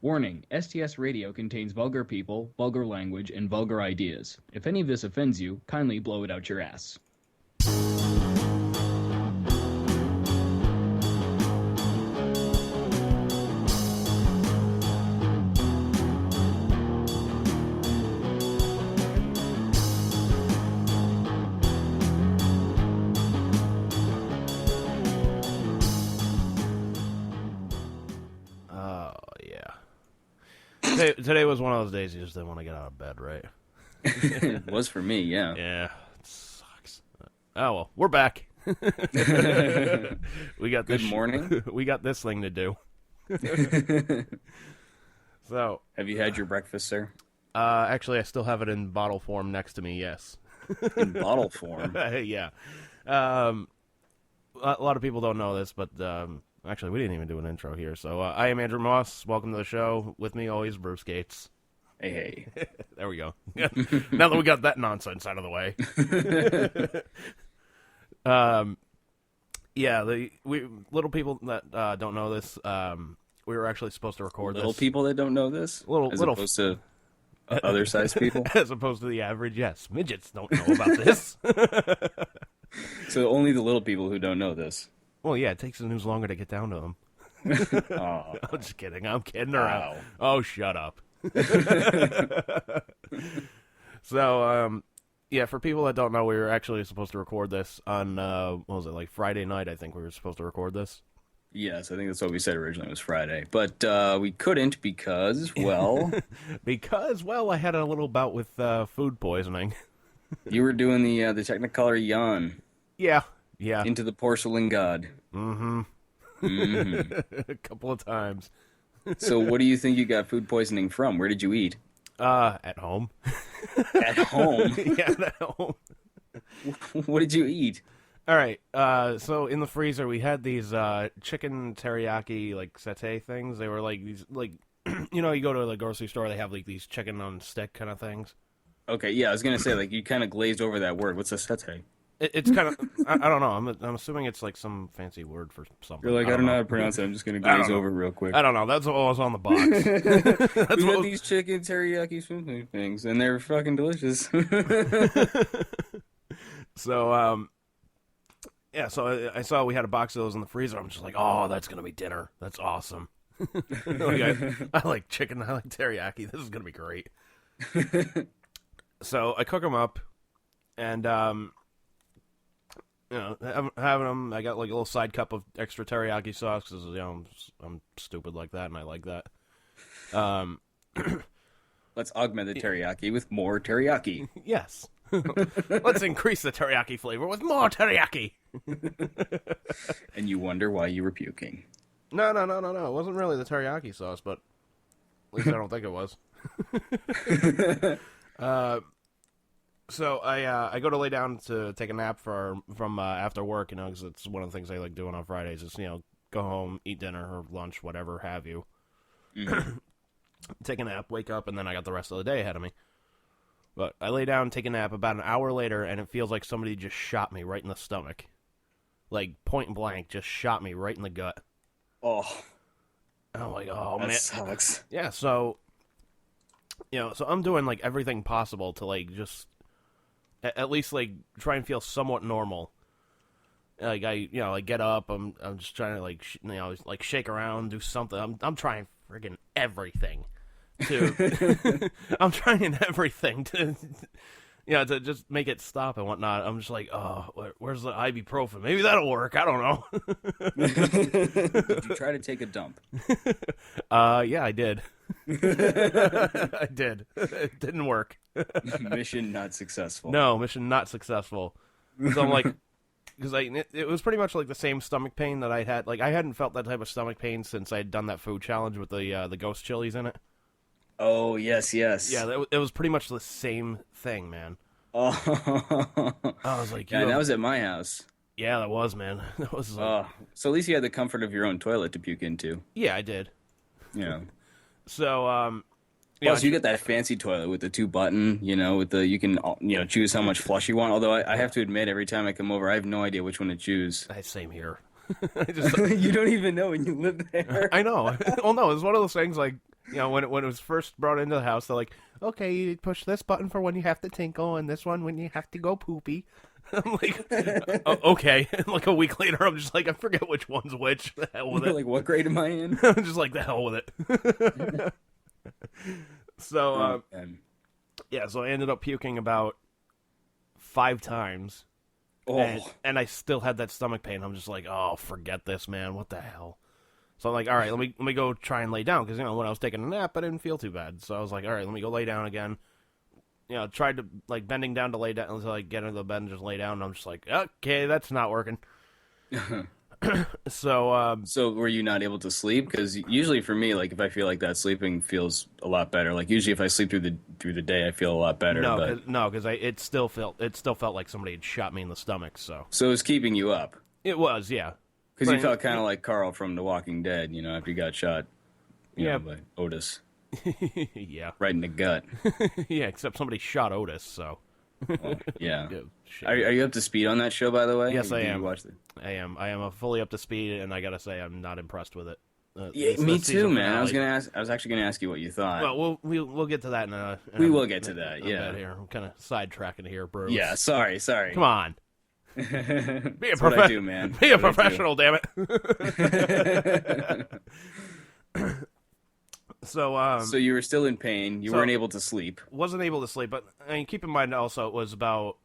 Warning, STS Radio contains vulgar people, vulgar language, and vulgar ideas. If any of this offends you, kindly blow it out your ass. Today was one of those days you just didn't want to get out of bed, right? It was for me, yeah. Yeah, it sucks. Oh, well, we're back. We got Good morning. We got this thing to do. So, have you had your breakfast, sir? Actually, I still have it in bottle form next to me, yes. In bottle form? Yeah. A lot of people don't know this, but... Actually, we didn't even do an intro here. So, I am Andrew Moss. Welcome to the show. With me always, Bruce Gates. Hey. There we go. Now that we got that nonsense out of the way. Yeah, little people that don't know this, we were actually supposed to record little this. People that don't know this? As opposed to other size people? As opposed to the average, yes. Midgets don't know about this. So only the little people who don't know this. Well, yeah, it takes the news longer to get down to them. Oh. I'm just kidding. I'm kidding around. Oh, shut up. So, yeah, for people that don't know, we were actually supposed to record this on, what was it, like Friday night, I think we were supposed to record this. Yes, I think that's what we said originally was Friday. But we couldn't because, well... I had a little bout with food poisoning. You were doing the Technicolor yawn. Yeah. Into the porcelain god. Mm-hmm. A couple of times. So what do you think you got food poisoning from? Where did you eat? At home. At home? Yeah, at home. What did you eat? All right, so in the freezer we had these chicken teriyaki, like, satay things. They were like these, like, you know, you go to the grocery store, they have like these chicken on stick kind of things. Okay, yeah, I was gonna say, like, you kind of glazed over that word. What's a satay? It's kind of, I don't know. I'm assuming it's like some fancy word for something. You're like, I don't know how to pronounce it. I'm just going to glaze over real quick. I don't know. That's what was on the box. We had these chicken teriyaki smoothie things, and they're fucking delicious. So, yeah, so I saw we had a box of those in the freezer. I'm just like, oh, that's going to be dinner. That's awesome. I like chicken. I like teriyaki. This is going to be great. So I cook them up, and, you know, having them, I got like a little side cup of extra teriyaki sauce because, you know, I'm stupid like that and I like that. Let's augment the teriyaki with more teriyaki. Yes. Let's increase the teriyaki flavor with more teriyaki. And you wonder why you were puking. No. It wasn't really the teriyaki sauce, but at least I don't think it was. So I go to lay down to take a nap from after work, you know, because it's one of the things I like doing on Fridays is, you know, go home, eat dinner or lunch, whatever have you. Mm-hmm. Take a nap, wake up, and then I got the rest of the day ahead of me. But I lay down, take a nap about an hour later, and it feels like somebody just shot me right in the stomach. Like, point blank, just shot me right in the gut. Oh. And I'm like, oh, that man. Sucks. Yeah, so, you know, so I'm doing, like, everything possible to, like, just... At least, like, try and feel somewhat normal. Like, I get up, I'm just trying to, like, like, shake around, do something. I'm trying friggin' everything to... I'm trying everything to, you know, to just make it stop and whatnot. I'm just like, oh, where's the ibuprofen? Maybe that'll work. I don't know. Did you try to take a dump? Yeah, I did. I did. It didn't work. Mission not successful. No, mission not successful. So I'm like, because it was pretty much like the same stomach pain that I had. Like, I hadn't felt that type of stomach pain since I'd done that food challenge with the ghost chilies in it. Oh, yes. Yeah, it was pretty much the same thing, man. Oh. I was like, yeah, that was at my house. Yeah, that was, man. That was like... So at least you had the comfort of your own toilet to puke into. Yeah, I did. Yeah. So, Plus, you get that fancy toilet with the 2-button, you know, with the, you can, you know, choose how much flush you want. Although I have to admit, every time I come over, I have no idea which one to choose. Same here. You don't even know when you live there. I know. Well, no, it's one of those things like, when it was first brought into the house, they're like, okay, you push this button for when you have to tinkle, and this one when you have to go poopy. I'm like, okay. And like a week later, I'm just like, I forget which one's which. The hell with it. Like, what grade am I in? I'm just like, the hell with it. So, so I ended up puking about 5 times. Oh. And I still had that stomach pain. I'm just like, oh, forget this, man. What the hell? So I'm like, all right, let me go try and lay down. Because, when I was taking a nap, I didn't feel too bad. So I was like, all right, let me go lay down again. Tried to, like, bending down to lay down until I get into the bed and just lay down. And I'm just like, okay, that's not working. So were you not able to sleep? Because usually for me, like, if I feel like that, sleeping feels a lot better. Like, usually if I sleep through the day, I feel a lot better. No, because it still felt like somebody had shot me in the stomach. So it was keeping you up. It was, yeah. Because you felt kind of like Carl from The Walking Dead, after you got shot, by Otis. Yeah. Right in the gut. Yeah, except somebody shot Otis, so. Oh, yeah. Are you up to speed on that show, by the way? Yes, I am. I am fully up to speed, and I gotta say, I'm not impressed with it. Me too, man. I was actually gonna ask you what you thought. Well, we'll get to that in a. We will get to that. Yeah. Here, I'm kind of sidetracking here, bro. Yeah. Sorry. Come on. Be a what I do, man. Be a professional, damn it. So you were still in pain. You weren't able to sleep. Wasn't able to sleep, but keep in mind also it was about.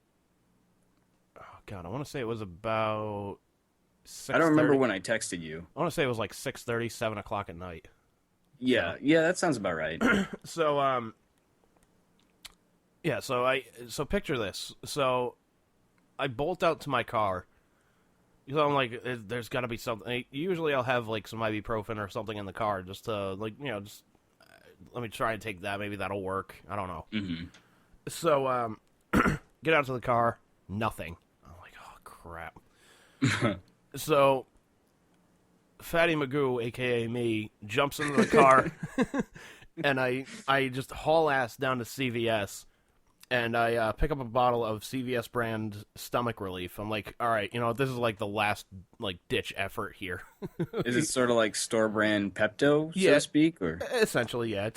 Oh God, I want to say it was about. 6:30. I don't remember when I texted you. I want to say it was like 6:30, 7 o'clock at night. Yeah, that sounds about right. So so picture this. So I bolt out to my car. So I'm like, there's got to be something. Usually I'll have like some ibuprofen or something in the car just to just let me try and take that. Maybe that'll work. I don't know. Mm-hmm. So get out to the car. Nothing. I'm like, oh crap. So Fatty Magoo, a.k.a. me, jumps into the car, and I just haul ass down to CVS, and I pick up a bottle of CVS brand stomach relief. I'm like, all right, this is like the last ditch effort here. Is it sort of like store brand Pepto, so to speak, or essentially, yeah,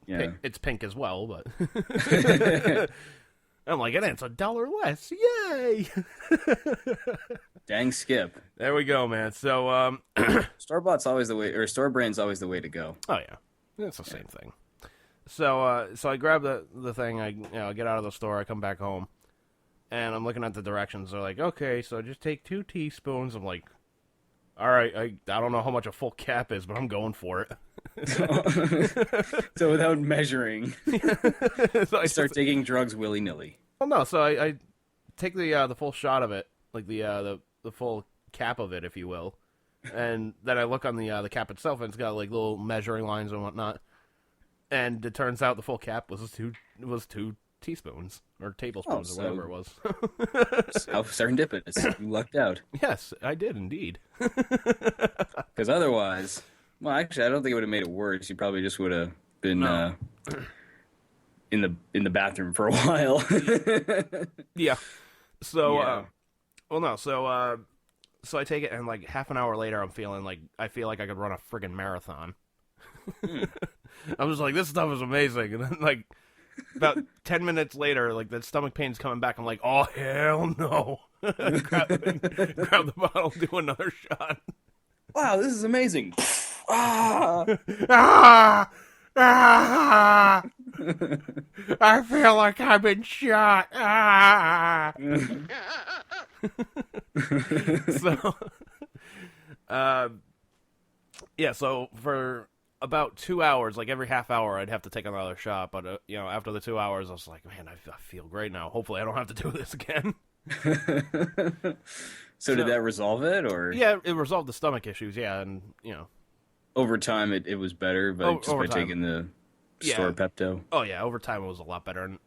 it's pink as well, but I'm like, it's $1 less, yay! Dang, Skip. There we go, man. So store-bought's always the way, or store brand's always the way to go. Oh yeah, it's the same thing. So I grab the thing. I get out of the store. I come back home, and I'm looking at the directions. They're like, okay, so just take 2 teaspoons. I'm like, all right. I don't know how much a full cap is, but I'm going for it. So without measuring, so I start taking drugs willy-nilly. Well, no. So I take the full shot of it, like the full cap of it, if you will, and then I look on the cap itself, and it's got like little measuring lines and whatnot. And it turns out the full cap was two teaspoons or tablespoons or whatever it was. How serendipitous! You lucked out. Yes, I did indeed. Because otherwise, well, actually, I don't think it would have made it worse. You probably just would have been in the bathroom for a while. Yeah. So, so I take it, and like half an hour later, I feel like I could run a friggin' marathon. I was like, this stuff is amazing, and then like about 10 minutes later, like the stomach pain's coming back. I'm like, oh hell no! grab the bottle, do another shot. Wow, this is amazing! Ah! Ah! I feel like I've been shot. Ah! So, so for about 2 hours, like every half hour, I'd have to take another shot. But after the 2 hours, I was like, man, I feel great now. Hopefully, I don't have to do this again. So did that resolve it, or? Yeah, it resolved the stomach issues. Yeah, and over time, it was better, but just by taking the store Pepto. Oh yeah, over time it was a lot better. And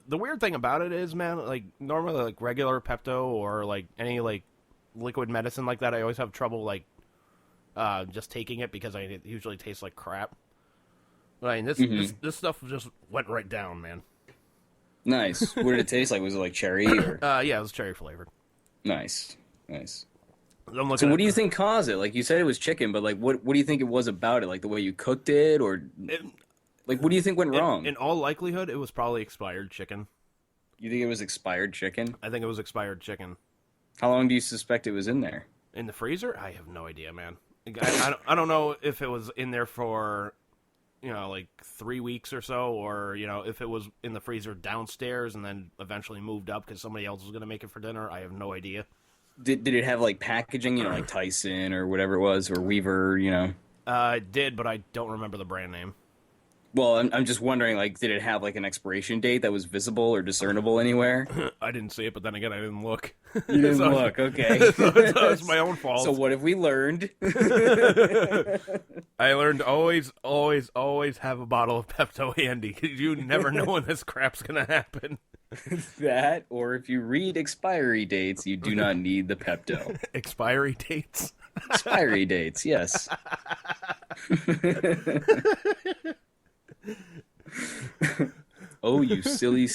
the weird thing about it is, man, like normally like regular Pepto or like any like liquid medicine like that, I always have trouble like just taking it because it usually tastes like crap. But I mean, this stuff just went right down, man. Nice. What did it taste like? Was it like cherry or? Yeah, it was cherry flavored. Nice. So what do you think caused it? Like, you said it was chicken, but like, what do you think it was about it? Like the way you cooked it, or like, what do you think went wrong? In all likelihood, it was probably expired chicken. You think it was expired chicken? I think it was expired chicken. How long do you suspect it was in there? In the freezer? I have no idea, man. I don't know if it was in there for, like 3 weeks or so, or, if it was in the freezer downstairs and then eventually moved up because somebody else was going to make it for dinner. I have no idea. Did it have like packaging, like Tyson or whatever it was, or Weaver, It did, but I don't remember the brand name. Well, I'm just wondering, like, did it have like an expiration date that was visible or discernible anywhere? I didn't see it, but then again, I didn't look. You didn't look, okay. So it's my own fault. So what have we learned? I learned always have a bottle of Pepto handy, because you never know when this crap's gonna happen. That, or if you read expiry dates, you do not need the Pepto. Expiry dates? Expiry dates, yes. Oh, you silly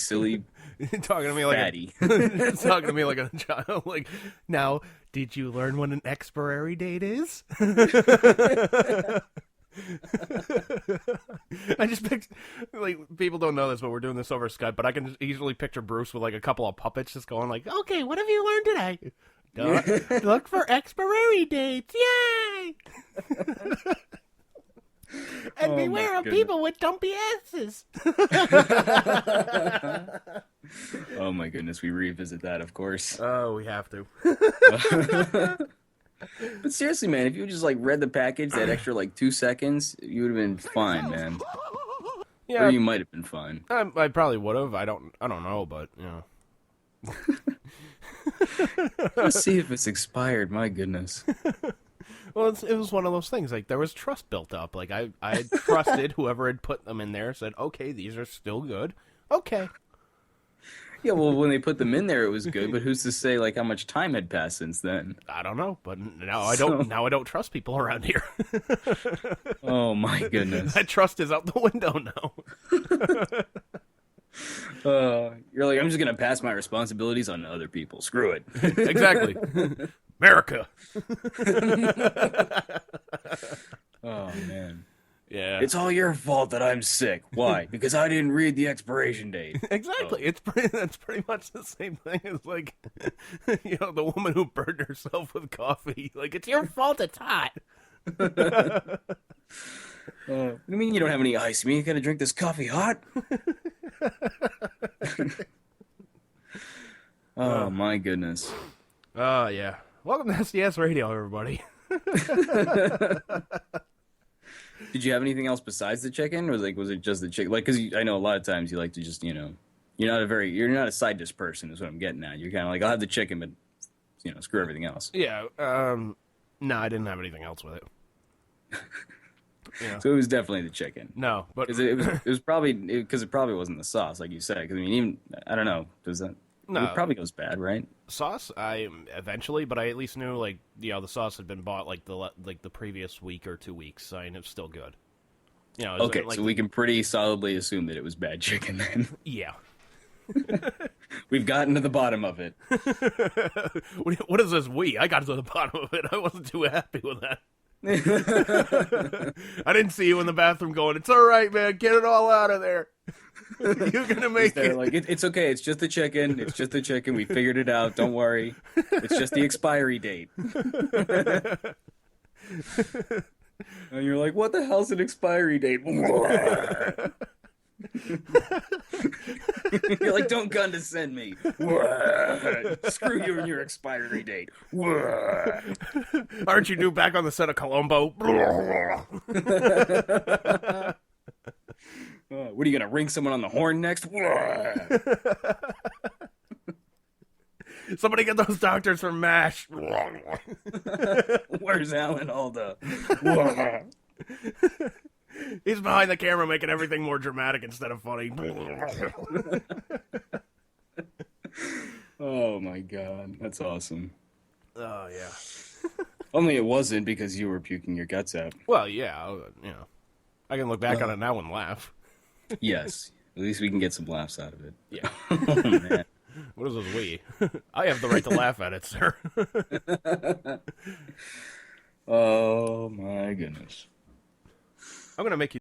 talking to me like fatty. Talking to me like a child. Like, now, did you learn what an expiry date is? I just picked, like, people don't know this, but we're doing this over Skype, but I can just easily picture Bruce with like a couple of puppets just going like, okay, what have you learned today? Look for expiry dates. Yay! And beware of people with dumpy asses. Oh my goodness, we revisit that, of course. Oh, we have to. But seriously, man, if you just like read the package that extra like 2 seconds, you would have been fine, man. Yeah, or you might have been fine. I probably would have. I don't know, but Let's see if it's expired. My goodness. Well, it was one of those things. Like, there was trust built up. Like, I trusted whoever had put them in there. Said, okay, these are still good. Okay. Yeah, well, when they put them in there, it was good. But who's to say like how much time had passed since then? I don't know. But now I don't. Now I don't trust people around here. Oh my goodness. That trust is out the window now. You're like, I'm just gonna pass my responsibilities on to other people. Screw it. Exactly. America. Oh man. Yeah. It's all your fault that I'm sick. Why? Because I didn't read the expiration date. Exactly. Oh. That's pretty much the same thing as like, the woman who burned herself with coffee. Like, it's your fault it's hot. What do you mean you don't have any ice? You mean you gotta drink this coffee hot? Oh my goodness. Oh yeah. Welcome to STS Radio, everybody. Did you have anything else besides the chicken, or was it just the chicken? Like, because I know a lot of times you like to just, you're not a side dish person, is what I'm getting at. You're kind of like, I'll have the chicken, but screw everything else. Yeah. No, I didn't have anything else with it. Yeah. So it was definitely the chicken. No, but it was probably because it probably wasn't the sauce, like you said. Because I mean, even I don't know, does that? No, it probably goes bad, right? Sauce, I eventually, but I at least knew the sauce had been bought like the previous week or 2 weeks, and it's still good. Okay, so we can pretty solidly assume that it was bad chicken then. Yeah. We've gotten to the bottom of it. What is this we? I got to the bottom of it. I wasn't too happy with that. I didn't see you in the bathroom going, it's all right, man, get it all out of there. You're gonna make it. Like, it's okay, it's just the chicken. It's just the chicken. We figured it out. Don't worry. It's just the expiry date. And you're like, what the hell's an expiry date? You're like, don't condescend me. Screw you and your expiry date. Aren't you due back on the set of Columbo? What are you gonna ring someone on the horn next? Somebody get those doctors from MASH. Where's Alan Alda? He's behind the camera making everything more dramatic instead of funny. Oh my god, that's awesome. Oh yeah. Only it wasn't because you were puking your guts out. Well, yeah, I can look back on it now and laugh. Yes, at least we can get some laughs out of it. Yeah. Oh man. What is this we? I have the right to laugh at it, sir. Oh my goodness. I'm gonna make you